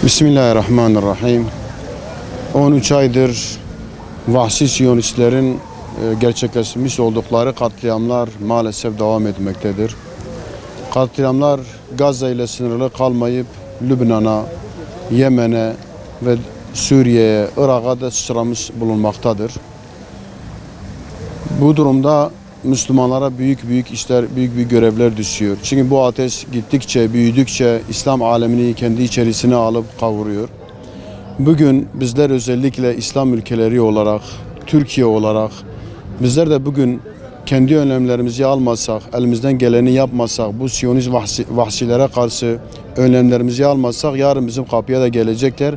Bismillahirrahmanirrahim. 13 aydır vahşi Siyonistlerin gerçekleştirmiş oldukları katliamlar maalesef devam etmektedir. Katliamlar Gazze ile sınırlı kalmayıp Lübnan'a, Yemen'e ve Suriye'ye, Irak'a da sıçramış bulunmaktadır. Bu durumda Müslümanlara büyük işler, büyük görevler düşüyor. Çünkü bu ateş gittikçe, büyüdükçe İslam alemini kendi içerisine alıp kavuruyor. Bugün bizler özellikle İslam ülkeleri olarak, Türkiye olarak bizler de bugün kendi önlemlerimizi almasak, elimizden geleni yapmasak, bu Siyonist vahşilere karşı önlemlerimizi almasak yarın bizim kapıya da gelecekler.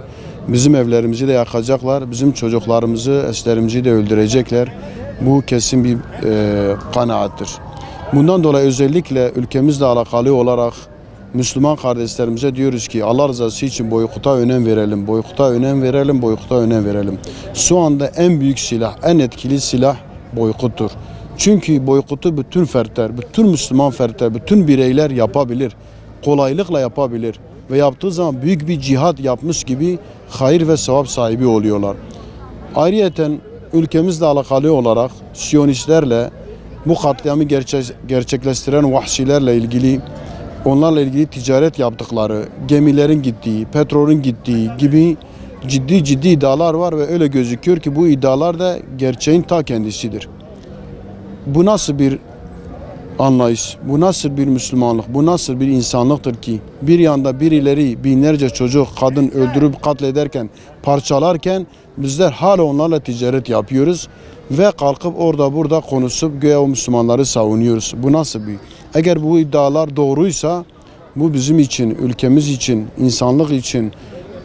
Bizim evlerimizi de yakacaklar, bizim çocuklarımızı, eşlerimizi de öldürecekler. Bu kesin bir kanaattir. Bundan dolayı özellikle ülkemizle alakalı olarak Müslüman kardeşlerimize diyoruz ki Allah rızası için boykota önem verelim, boykota önem verelim, boykota önem verelim. Şu anda en büyük silah, en etkili silah boykottur. Çünkü boykotu bütün fertler, bütün Müslüman fertler, bütün bireyler yapabilir. Kolaylıkla yapabilir. Ve yaptığı zaman büyük bir cihat yapmış gibi hayır ve sevap sahibi oluyorlar. Ayrıyeten ülkemizle alakalı olarak Siyonistlerle bu katliamı gerçekleştiren vahşilerle ilgili, onlarla ilgili ticaret yaptıkları, gemilerin gittiği, petrolün gittiği gibi ciddi iddialar var ve öyle gözüküyor ki bu iddialar da gerçeğin ta kendisidir. Bu nasıl bir anlayış, bu nasıl bir Müslümanlık, bu nasıl bir insanlıktır ki bir yanda birileri binlerce çocuk, kadın öldürüp katlederken, parçalarken bizler hala onlarla ticaret yapıyoruz ve kalkıp orada burada konuşup göğe o Müslümanları savunuyoruz. Bu nasıl bir? Eğer bu iddialar doğruysa bu bizim için, ülkemiz için, insanlık için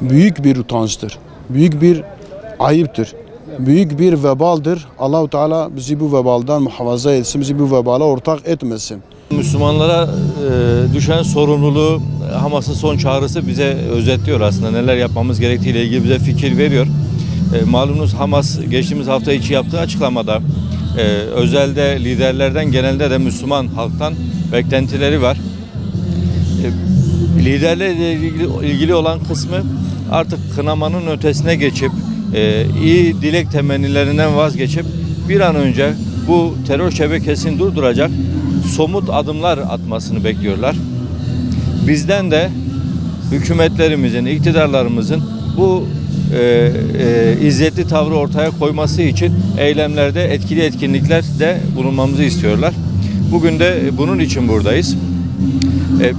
büyük bir utançtır. Büyük bir ayıptır. Büyük bir vebaldir. Allah-u Teala bizi bu vebaldan muhafaza etsin, bizi bu vebala ortak etmesin. Müslümanlara düşen sorumluluğu Hamas'ın son çağrısı bize özetliyor aslında. Neler yapmamız gerektiğiyle ilgili bize fikir veriyor. Malumunuz Hamas geçtiğimiz hafta içi yaptığı açıklamada özelde liderlerden genelde de Müslüman halktan beklentileri var. Liderlerle ilgili olan kısmı artık kınamanın ötesine geçip iyi dilek temennilerinden vazgeçip bir an önce bu terör şebekesini durduracak somut adımlar atmasını bekliyorlar. Bizden de hükümetlerimizin, iktidarlarımızın bu izzetli tavrı ortaya koyması için eylemlerde etkili etkinliklerde bulunmamızı istiyorlar. Bugün de bunun için buradayız.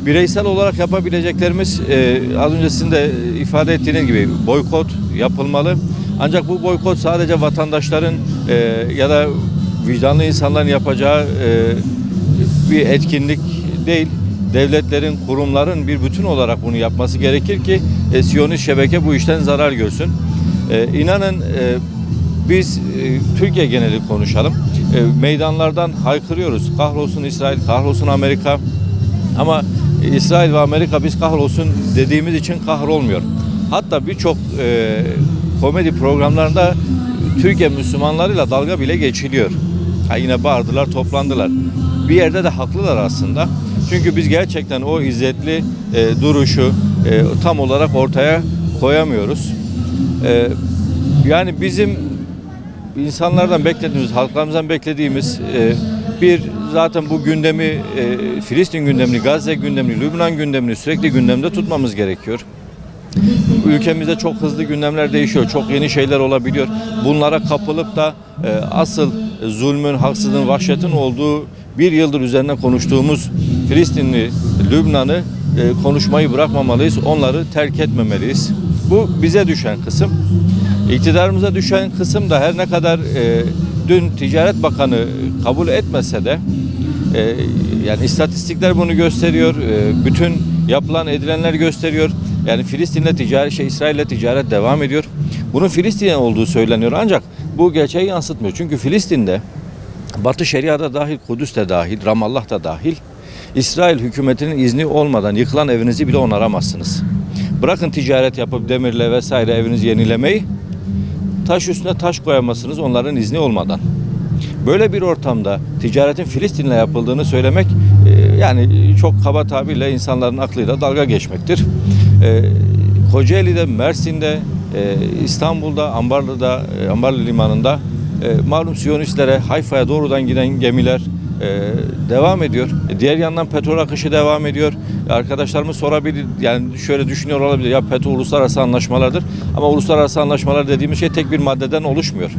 Bireysel olarak yapabileceklerimiz az önce sizin de ifade ettiğiniz gibi boykot yapılmalı. Ancak bu boykot sadece vatandaşların ya da vicdanlı insanların yapacağı bir etkinlik değil. Devletlerin, kurumların bir bütün olarak bunu yapması gerekir ki Siyonist şebeke bu işten zarar görsün. İnanın biz Türkiye geneli konuşalım. Meydanlardan haykırıyoruz. Kahrolsun İsrail, kahrolsun Amerika. Ama İsrail ve Amerika biz kahrolsun dediğimiz için kahrolmuyor. Hatta birçok komedi programlarında Türkiye Müslümanlarıyla dalga bile geçiliyor. Yine bağırdılar, toplandılar. Bir yerde de haklılar aslında. Çünkü biz gerçekten o izzetli duruşu tam olarak ortaya koyamıyoruz. Yani bizim insanlardan beklediğimiz, halklarımızdan beklediğimiz bir zaten bu gündemi, Filistin gündemini, Gazze gündemini, Lübnan gündemini sürekli gündemde tutmamız gerekiyor. Ülkemizde çok hızlı gündemler değişiyor, çok yeni şeyler olabiliyor. Bunlara kapılıp da asıl zulmün, haksızlığın, vahşetin olduğu bir yıldır üzerine konuştuğumuz Filistinli, Lübnan'ı konuşmayı bırakmamalıyız, onları terk etmemeliyiz. Bu bize düşen kısım. İktidarımıza düşen kısım da her ne kadar dün Ticaret Bakanı kabul etmese de yani istatistikler bunu gösteriyor, bütün yapılan edilenler gösteriyor. Yani Filistin'le ticaret, İsrail'le ticaret devam ediyor. Bunun Filistin'e olduğu söyleniyor ancak bu gerçeği yansıtmıyor. Çünkü Filistin'de Batı Şeria'da dahil, Kudüs de dahil, Ramallah da dahil İsrail hükümetinin izni olmadan yıkılan evinizi bile onaramazsınız. Bırakın ticaret yapıp demirle vesaire evinizi yenilemeyi, taş üstüne taş koyamazsınız onların izni olmadan. Böyle bir ortamda ticaretin Filistin'le yapıldığını söylemek yani çok kaba tabirle insanların aklıyla dalga geçmektir. Kocaeli'de, Mersin'de, İstanbul'da, Ambarlı'da, Ambarlı Limanı'nda malum Siyonistlere Hayfa'ya doğrudan giden gemiler devam ediyor. Diğer yandan petrol akışı devam ediyor. Arkadaşlarımız sorabilir, yani şöyle düşünüyor olabilir, ya petrol uluslararası anlaşmalardır. Ama uluslararası anlaşmalar dediğimiz şey tek bir maddeden oluşmuyor.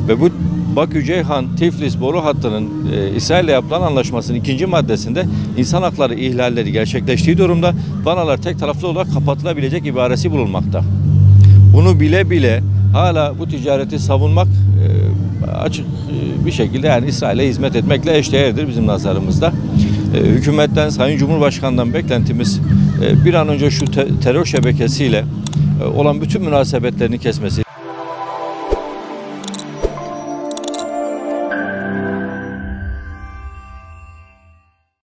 Ve bu Bakü-Ceyhan-Tiflis boru hattının İsrail'le yapılan anlaşmasının 2. maddesinde insan hakları ihlalleri gerçekleştiği durumda vanalar tek taraflı olarak kapatılabilecek ibaresi bulunmakta. Bunu bile bile hala bu ticareti savunmak açık bir şekilde yani İsrail'e hizmet etmekle eşdeğerdir bizim nazarımızda. Hükümetten, Sayın Cumhurbaşkanı'ndan beklentimiz bir an önce şu terör şebekesiyle olan bütün münasebetlerini kesmesi.